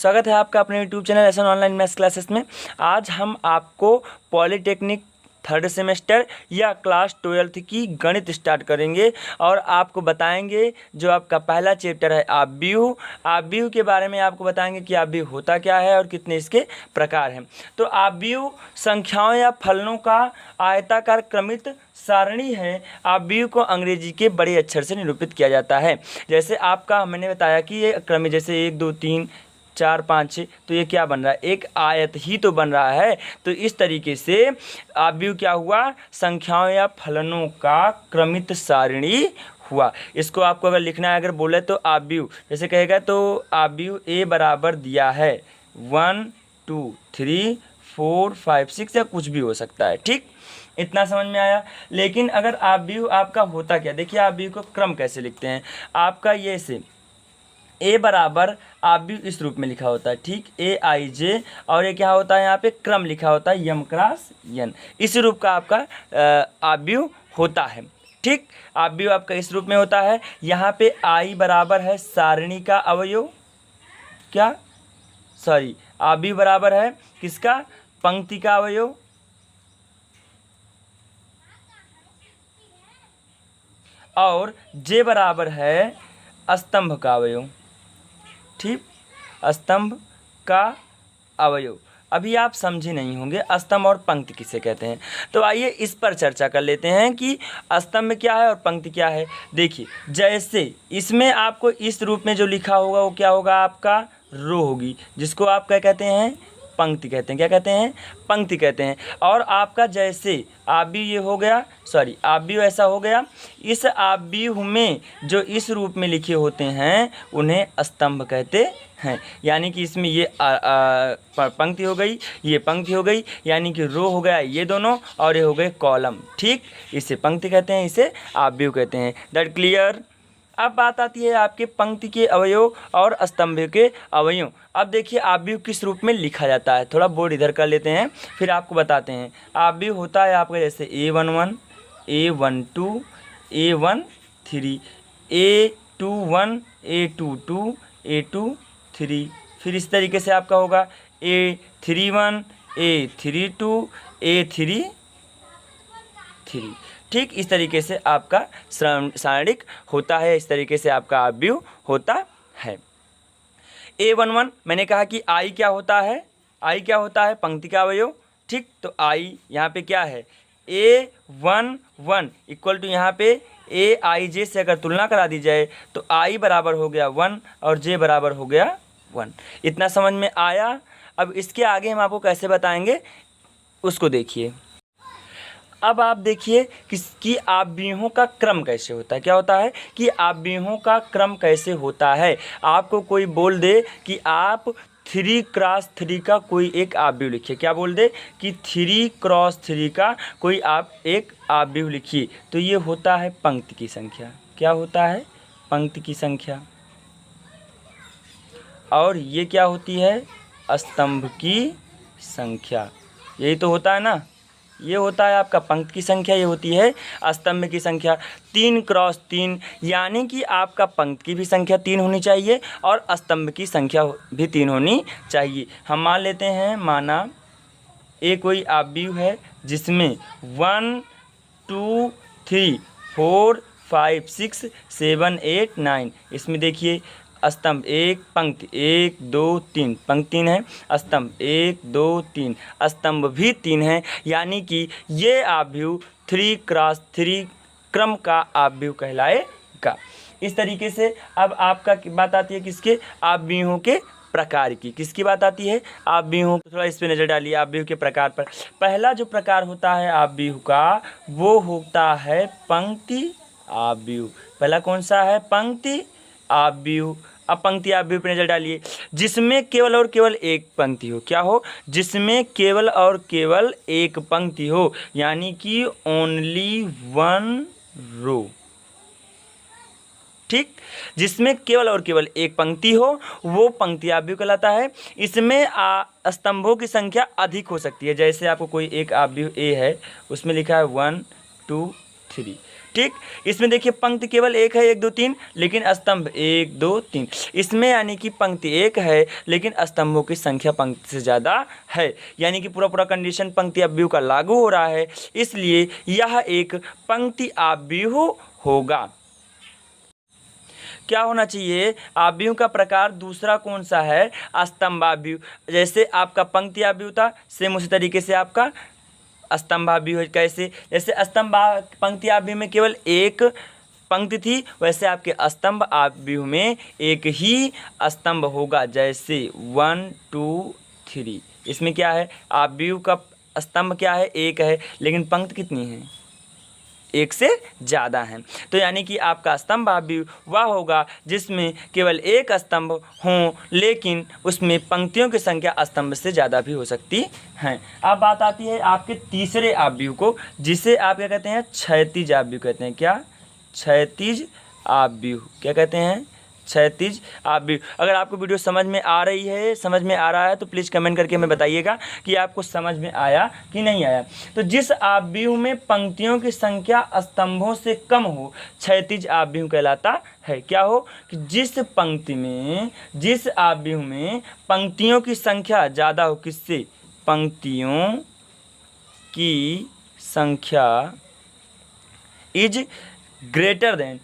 स्वागत है आपका अपने YouTube channel S online maths classes में। आज हम आपको पॉलीटेक्निक थर्ड सेमेस्टर या क्लास 12th की गणित स्टार्ट करेंगे और आपको बताएंगे जो आपका पहला चैप्टर है आव्यूह के बारे में आपको बताएंगे कि आव्यूह होता क्या है और कितने इसके प्रकार हैं। तो आव्यूह संख्याओं या फलनों का आयताकार क्रमित सारणी है। आव्यूह को अंग्रेजी के बड़े अक्षर से निरूपित किया जाता है। जैसे आपका मैंने बताया कि ये क्रमित, जैसे 1 2 3 4 5 6, तो ये क्या बन रहा है, एक आयत ही तो बन रहा है। तो इस तरीके से आव्यूह क्या हुआ, संख्याओं या फलनों का क्रमित सारणी हुआ। इसको आपको अगर लिखना है, अगर बोले तो आव्यूह जैसे कहेगा तो आव्यूह ए बराबर दिया है 1 2 3 4 5 6 या कुछ भी हो सकता है। ठीक, इतना समझ में आया। लेकिन अगर आव्यूह आपका होता क्या, देखिए आव्यूह को क्रम कैसे लिखते हैं। आपका ये से ए बराबर आव्यूह इस रूप में लिखा होता है, ठीक, ए आई जे, और ये क्या होता है, यहाँ पे क्रम लिखा होता है यम क्रॉस यन। इस रूप का आपका आव्यूह होता है। ठीक, आव्यूह आपका इस रूप में होता है। यहाँ पे आई बराबर है सारणी का अवयव, क्या, सॉरी, आव्यूह बराबर है किसका, पंक्ति का अवयव, और जे बराबर है स्तंभ का अवयव। ठीक, स्तंभ का अवयव। अभी आप समझे नहीं होंगे स्तंभ और पंक्ति किसे कहते हैं, तो आइए इस पर चर्चा कर लेते हैं कि स्तंभ क्या है और पंक्ति क्या है। देखिए, जैसे इसमें आपको इस रूप में जो लिखा होगा वो क्या होगा, आपका रो होगी, जिसको आप क्या कहते हैं, पंक्ति कहते हैं। क्या कहते हैं, पंक्ति कहते हैं। और आपका जैसे आव्यूह ये हो गया, सॉरी आव्यूह ऐसा हो गया, इस आव्यूह में जो इस रूप में लिखे होते हैं उन्हें स्तंभ कहते हैं। यानी कि इसमें ये पंक्ति हो गई, ये पंक्ति हो गई, यानी कि रो हो गया ये दोनों, और ये हो गए कॉलम। ठीक, इसे पंक्ति कहते हैं, इसे आव्यूह कहते हैं। That clear. अब बात आती है आपके पंक्ति के अवयव और स्तंभ के अवयव। अब देखिए आव्यूह किस रूप में लिखा जाता है, थोड़ा बोर्ड इधर कर लेते हैं फिर आपको बताते हैं। आव्यूह होता है आपका जैसे A11 A12 A13 A21 A22 A23, फिर इस तरीके से आपका होगा A31 A32 A33। ठीक, इस तरीके से आपका सारणिक होता है, इस तरीके से आपका आव्यूह होता है। A11 मैंने कहा कि आई क्या होता है, आई क्या होता है, पंक्ति का अवयव। ठीक, तो आई यहाँ पे क्या है, A11 इक्वल टू यहाँ पे ए आई जे से अगर तुलना करा दी जाए तो आई बराबर हो गया 1 और जे बराबर हो गया 1। इतना समझ में आया। अब इसके आगे हम आपको कैसे बताएंगे उसको देखिए। अब आप देखिए कि आव्यूहों का क्रम कैसे होता है। क्या होता है कि आव्यूहों का क्रम कैसे होता है। आपको कोई बोल दे कि आप 3x3 का कोई एक आव्यूह लिखिए, क्या बोल दे कि 3x3 का कोई आप एक आव्यूह लिखिए, तो ये होता है पंक्ति की संख्या। क्या होता है, पंक्ति की संख्या। और ये क्या होती है, स्तंभ की संख्या। यही तो होता है ना, ये होता है आपका पंक्ति की संख्या, ये होती है स्तंभ की संख्या। 3x3 यानी कि आपका पंक्ति की भी संख्या 3 होनी चाहिए और स्तंभ की संख्या भी 3 होनी चाहिए। हम मान लेते हैं, माना ए कोई आव्यूह है जिसमें 1 2 3 4 5 6 7 8 9, इसमें देखिए स्तंभ 1 पंक्ति 1 2 3, पंक्ति 3 है, स्तंभ 1 2 3, स्तंभ भी 3 है। यानी कि ये आव्यूह 3x3 क्रम का आव्यूह कहलाएगा। इस तरीके से अब आपका बात आती है किसके, आव्यूहों के प्रकार की। किसकी बात आती है, आव्यूहों। थोड़ा इस पर नज़र डालिए आव्यूह के प्रकार पर। पहला जो प्रकार होता है आव्यूह का वो होता है पंक्ति आव्यूह। पहला कौन सा है, पंक्ति आव्यूह। अब पंक्ति आव्यूह पर नजर डालिए, जिसमें केवल और केवल एक पंक्ति हो। क्या हो, जिसमें केवल और केवल एक पंक्ति हो, यानी कि ओनली 1 रो। ठीक, जिसमें केवल और केवल एक पंक्ति हो वो पंक्ति आव्यूह कहलाता है। इसमें स्तंभों की संख्या अधिक हो सकती है। जैसे आपको कोई एक आव्यूह ए है, उसमें लिखा है 1 2 3, ठीक, इसमें देखिए पंक्ति केवल एक है 1 2 3, लेकिन स्तंभ 1 2 3। इसमें यानी कि पंक्ति एक है लेकिन स्तंभों की संख्या पंक्ति से ज़्यादा है, यानी कि पूरा कंडीशन पंक्ति आव्यूह का लागू हो रहा है, इसलिए यह एक पंक्ति आव्यूह होगा। क्या होना चाहिए? आव्यूह का प्रकार दूसरा कौन सा है? स्तंभाव्यूह। जैसे आपका पंक्ति आव्यूह था, सेम उसी तरीके से आपका स्तंभाव्यूह। कैसे? जैसे पंक्ति आव्यूह में केवल एक पंक्ति थी, वैसे आपके स्तंभ आव्यूह में एक ही स्तंभ होगा। जैसे 1 2 3, इसमें क्या है? आव्यूह का स्तंभ क्या है? एक है, लेकिन पंक्ति कितनी है? एक से ज़्यादा है। तो यानी कि आपका स्तंभ आव्यूह वह होगा जिसमें केवल एक स्तंभ हों, लेकिन उसमें पंक्तियों की संख्या स्तंभ से ज़्यादा भी हो सकती है। अब बात आती है आपके तीसरे आव्यूह को, जिसे आप क्या कहते हैं? क्षैतिज आव्यूह कहते हैं। क्या? क्षैतिज आव्यूह। क्या कहते हैं? क्षैतिज आव्यूह। अगर आपको वीडियो समझ में आ रही है, समझ में आ रहा है, तो प्लीज़ कमेंट करके हमें बताइएगा कि आपको समझ में आया कि नहीं आया। तो जिस आव्यूह में पंक्तियों की संख्या स्तंभों से कम हो, क्षैतिज आव्यूह कहलाता है। क्या हो? कि जिस आव्यूह में पंक्तियों की संख्या ज़्यादा हो। किससे? पंक्तियों की संख्या इज ग्रेटर देन,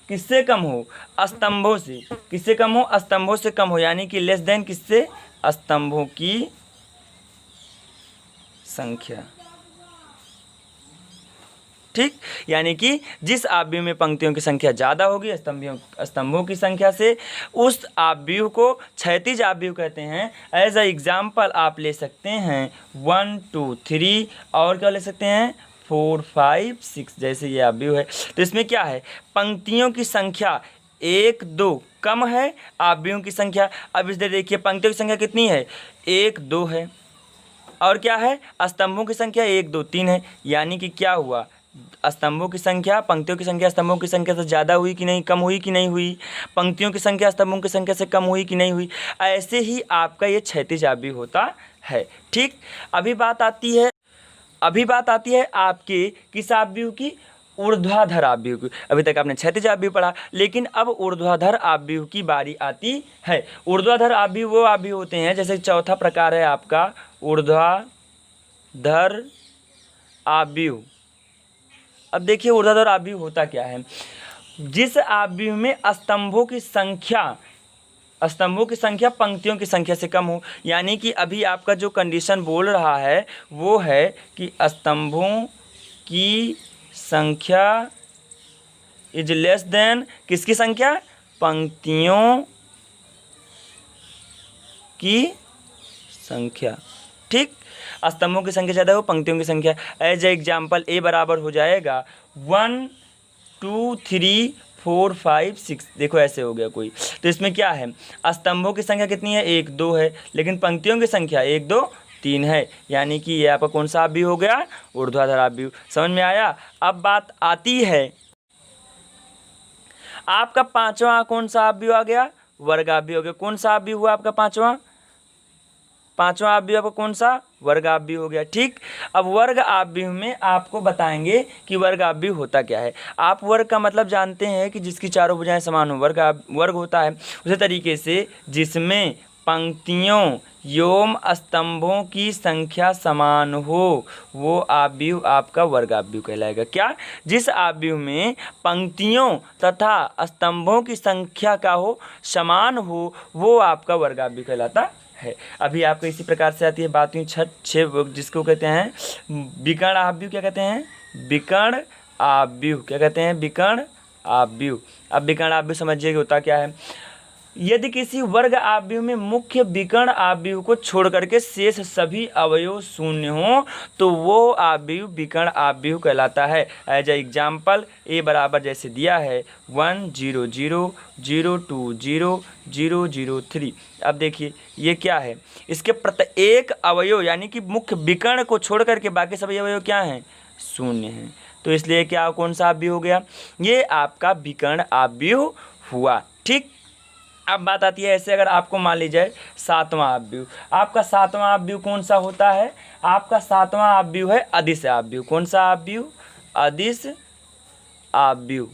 किससे कम हो? स्तंभों से। किससे कम हो? स्तंभों से कम हो, यानी कि लेस देन किससे? स्तंभों की संख्या। ठीक, यानी कि जिस आव्यूह में पंक्तियों की संख्या ज़्यादा होगी स्तंभों की संख्या से, उस आव्यूह को क्षैतिज आव्यूह कहते हैं। एज अ एग्जाम्पल आप ले सकते हैं 1 2 3, और क्या ले सकते हैं? 4 5 6, जैसे ये आव्यूह है। तो इसमें क्या है? पंक्तियों की संख्या 1 2 कम है, आव्यूहों की संख्या। अब इधर देखिए पंक्तियों की संख्या कितनी है? 1 2 है, और क्या है? स्तंभों की संख्या 1 2 3 है। यानी कि क्या हुआ? स्तंभों की संख्या, पंक्तियों की संख्या स्तंभों की संख्या से ज़्यादा हुई कि नहीं? कम हुई कि नहीं हुई? पंक्तियों की संख्या स्तंभों की संख्या से कम हुई कि नहीं हुई? ऐसे ही आपका ये क्षैतिज आव्यूह होता है। ठीक, अभी बात आती है आपके किस आव्यूह की? ऊर्ध्वाधर आव्यूह की। अभी तक आपने क्षैतिज आव्यूह पढ़ा, लेकिन अब ऊर्ध्वाधर आव्यूह की बारी आती है। ऊर्ध्वाधर आव्यूह वो आव्यूह होते हैं, जैसे चौथा प्रकार है आपका ऊर्ध्वाधर आव्यूह। अब देखिए ऊर्ध्वाधर आव्यूह होता क्या है? जिस आव्यूह में स्तंभों की संख्या पंक्तियों की संख्या से कम हो। यानी कि अभी आपका जो कंडीशन बोल रहा है वो है कि स्तंभों की संख्या इज लेस देन किसकी संख्या? पंक्तियों की संख्या। ठीक, स्तंभों की संख्या ज़्यादा हो, पंक्तियों की संख्या। एज एग्जाम्पल ए बराबर हो जाएगा 1 2 3 4 5 6। देखो ऐसे हो गया कोई। तो इसमें क्या है? स्तंभों की संख्या कितनी है? 1 2 है, लेकिन पंक्तियों की संख्या 1 2 3 है। यानी कि ये आपका कौन सा आव्यूह हो गया? ऊर्ध्वाधर आव्यूह। समझ में आया? अब बात आती है आपका पांचवा कौन सा आव्यूह आ गया? वर्ग आव्यूह हो गया। कौन सा आव्यूह हुआ आपका पांचवा आव्यूह आपका कौन सा? वर्ग आव्यूह हो गया। ठीक, अब वर्ग आव्यूह में आपको बताएंगे कि वर्ग आव्यूह होता क्या है। आप वर्ग का मतलब जानते हैं कि जिसकी चारों भुजाएं समान हो, वर्ग होता है। उसी तरीके से जिसमें पंक्तियों एवं स्तंभों की संख्या समान हो, वो आव्यूह आपका वर्ग आव्यूह कहलाएगा। क्या? जिस आव्यूह में पंक्तियों तथा स्तंभों की संख्या का हो समान हो, वो आपका वर्ग आव्यूह कहलाता है। अभी आपको इसी प्रकार से आती है बात हुई छः, जिसको कहते हैं विकर्ण आव्यूह। क्या कहते हैं? विकर्ण आव्यूह। क्या कहते हैं? विकर्ण आव्यूह। अब विकर्ण आव्यूह समझिए होता क्या है। यदि किसी वर्ग आव्यूह में मुख्य विकर्ण आव्यूह को छोड़ करके शेष सभी अवयव शून्य हो, तो वो आव्यूह विकर्ण आव्यूह कहलाता है। एज ए एग्जाम्पल ए बराबर जैसे दिया है 1 0 0 0 2 0 0 0 3। अब देखिए ये क्या है? इसके प्रत्येक अवयव यानी कि मुख्य विकर्ण को छोड़ करके बाकी सभी अवयव क्या हैं? शून्य हैं। तो इसलिए क्या कौन सा आव्यूह हो गया? ये आपका विकर्ण आव्यूह हुआ। ठीक, अब बात आती है ऐसे, अगर आपको मान लीजिए सातवां आव्यूह। आपका सातवां आव्यूह कौन सा होता है? आपका सातवां आव्यूह है अदिश आव्यूह। कौन सा आव्यूह? अदिश आव्यूह।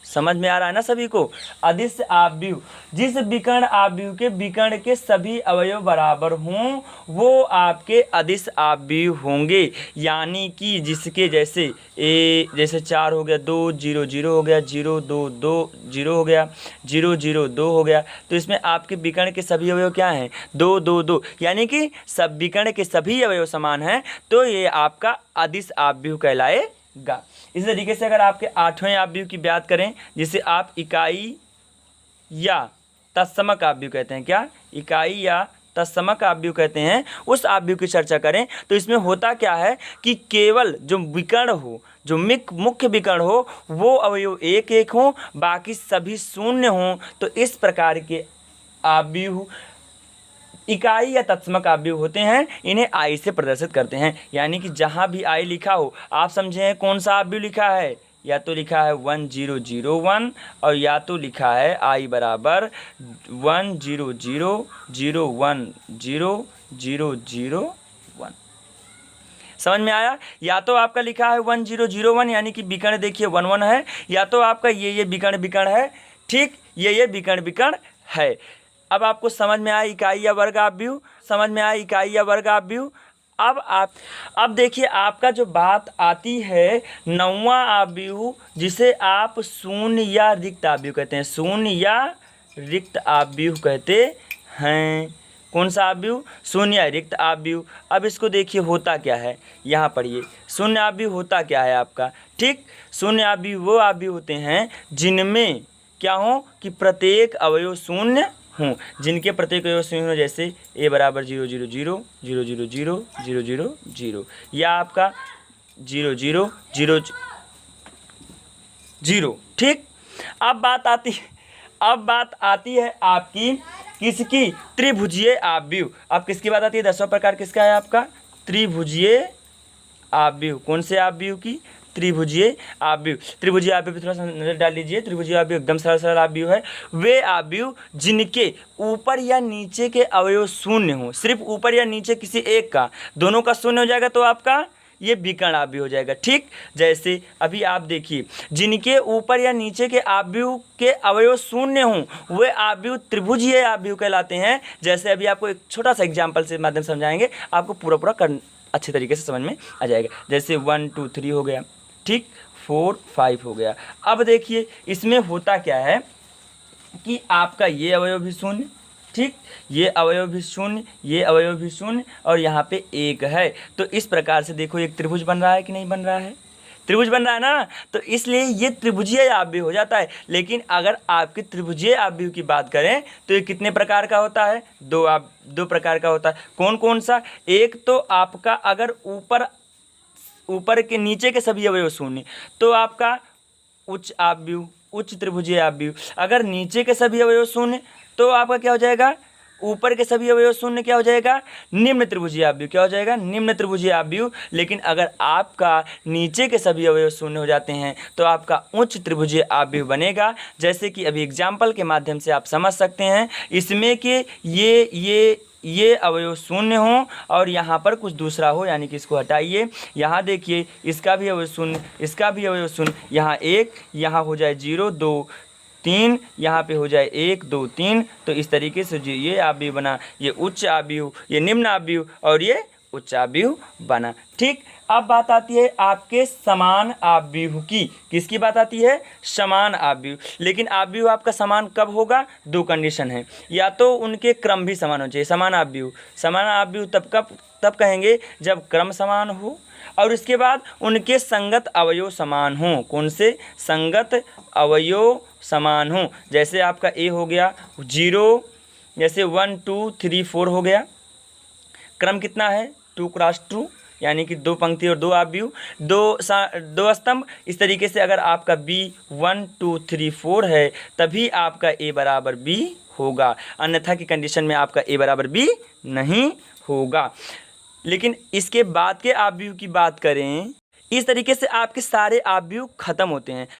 समझ में आ रहा है ना सभी को? अदिश आव्यूह, जिस विकर्ण आव्यूह के विकर्ण के सभी अवयव बराबर हों वो आपके अदिश आव्यूह होंगे। यानी कि जिसके जैसे 4 हो गया, 2 0 0 हो गया, 0 2 2 0 हो गया, 0 0 2 हो गया, तो इसमें आपके विकर्ण के सभी अवयव क्या हैं? 2 2 2, यानी कि सब विकर्ण के सभी अवयव समान हैं, तो ये आपका अदिश आव्यूह कहलाएगा। इसी तरीके से अगर आपके 8वें आव्यूह की बात करें, जिसे आप इकाई या तत्समक आव्यूह कहते हैं, क्या इकाई या तत्समक आव्यूह कहते हैं, उस आव्यूह की चर्चा करें तो इसमें होता क्या है कि केवल जो विकर्ण हो, जो मुख्य विकर्ण हो, वो अवयव एक एक हों, बाकी सभी शून्य हों, तो इस प्रकार के आव्यूह इकाई या तत्समक आव्यूह होते हैं। इन्हें आई से प्रदर्शित करते हैं, यानी कि जहाँ भी आई लिखा हो, आप समझे कौन सा आव्यूह लिखा है? या तो लिखा है 1 0 0 1 और या तो लिखा है आई बराबर 1 0 0 0 1 0 0 0 1। समझ में आया? या तो आपका लिखा है 1 0 0 1, यानी कि विकर्ण देखिए 1 1 है, या तो आपका ये विकर्ण है, ठीक, ये विकर्ण है। अब आपको समझ में आया इकाई या वर्ग आव्यूह, समझ में आया इकाई या वर्ग आव्यूह। अब देखिए आपका जो बात आती है 9वां आव्यूह, जिसे आप शून्य या रिक्त आव्यूह कहते हैं, शून्य या रिक्त आव्यूह कहते हैं। कौन सा आव्यूह? शून्य या रिक्त आव्यूह। अब इसको देखिए होता क्या है, यहाँ पढ़िए। शून्य आव्यूह होता क्या है आपका? ठीक, शून्य आव्यूह वो आव्यूह होते हैं जिनमें क्या हो कि प्रत्येक अवयव शून्य हूँ, जिनके प्रत्येक अवयव शून्य हो, जैसे a बराबर 0 0 0 0 0 0 0 0 0, या आपका 0 0 0 0। ठीक, अब बात आती है आपकी किसकी? त्रिभुजीय आव्यूह। अब किसकी बात आती है? 10वां प्रकार किसका है आपका? त्रिभुजीय आव्यूह। कौन से आव्यूह की? त्रिभुजीय आव्यूह। त्रिभुजीय आव्यूह पे थोड़ा सा नजर डाल लीजिए। त्रिभुजीय आव्यूह एकदम सरल आव्यूह है। वे आव्यूह जिनके ऊपर या नीचे के अवयव शून्य हो, सिर्फ ऊपर या नीचे किसी एक का, दोनों का शून्य हो जाएगा तो आपका ये विकर्ण आव्यूह हो जाएगा। ठीक, जैसे अभी आप देखिए, जिनके ऊपर या नीचे के आव्यूह के अवयव शून्य हों वे आव्यूह त्रिभुजीय आव्यूह कहलाते हैं। जैसे अभी आपको एक छोटा सा एग्जाम्पल से माध्यम समझाएंगे, आपको पूरा अच्छे तरीके से समझ में आ जाएगा। जैसे 1 2 3 हो गया, ठीक, 4 5 हो गया। अब देखिए इसमें होता क्या है कि आपका ये अवयव भी शून्य, ठीक, ये अवयव भी शून्य, ये अवयव भी शून्य, और यहाँ पे 1 है। तो इस प्रकार से देखो एक त्रिभुज बन रहा है कि नहीं बन रहा है? त्रिभुज बन रहा है ना, तो इसलिए ये त्रिभुजीय आव्यूह हो जाता है। लेकिन अगर आपकी त्रिभुजीय आव्यूह की बात करें तो ये कितने प्रकार का होता है? 2 प्रकार का होता है। कौन कौन सा? एक तो आपका अगर ऊपर के नीचे के सभी अवयव शून्य तो आपका उच्च आव्यूह, उच्च त्रिभुजीय आव्यूह। अगर नीचे के सभी अवयव शून्य तो आपका क्या हो जाएगा? ऊपर के सभी अवयव शून्य क्या हो जाएगा? निम्न त्रिभुजीय आव्यूह। क्या हो जाएगा? निम्न त्रिभुजीय आव्यूह। लेकिन अगर आपका नीचे के सभी अवयव शून्य हो जाते हैं तो आपका उच्च त्रिभुजीय आव्यूह बनेगा। जैसे कि अभी एग्जाम्पल के माध्यम से आप समझ सकते हैं, इसमें कि ये अवयव शून्य हो और यहाँ पर कुछ दूसरा हो, यानी कि इसको हटाइए। यहाँ देखिए इसका भी अवयव शून्य, इसका भी अवयव शून्य, यहाँ 1, यहाँ हो जाए 0 2 3, यहाँ पे हो जाए 1 2 3। तो इस तरीके से जो ये आव्यूह बना, ये उच्च आव्यूह, ये निम्न आव्यूह और ये उच्च आव्यूह बना। ठीक, अब बात आती है आपके समान आव्यूह की। किसकी बात आती है? समान आव्यूह। लेकिन आव्यूह आपका समान कब होगा? 2 कंडीशन है, या तो उनके क्रम भी समान होना चाहिए। समान आव्यूह तब कहेंगे जब क्रम समान हो और इसके बाद उनके संगत अवयव समान हों। कौन से? संगत अवयव समान हों। जैसे आपका ए हो गया 0, जैसे 1 2 3 4 हो गया। क्रम कितना है? 2 क्रॉस 2, यानी कि 2 पंक्ति और 2 आव्यूह, 2 स्तंभ। इस तरीके से अगर आपका B 1 2 3 4 है तभी आपका A बराबर B होगा, अन्यथा की कंडीशन में आपका A बराबर B नहीं होगा। लेकिन इसके बाद के आव्यूह की बात करें, इस तरीके से आपके सारे आव्यूह खत्म होते हैं।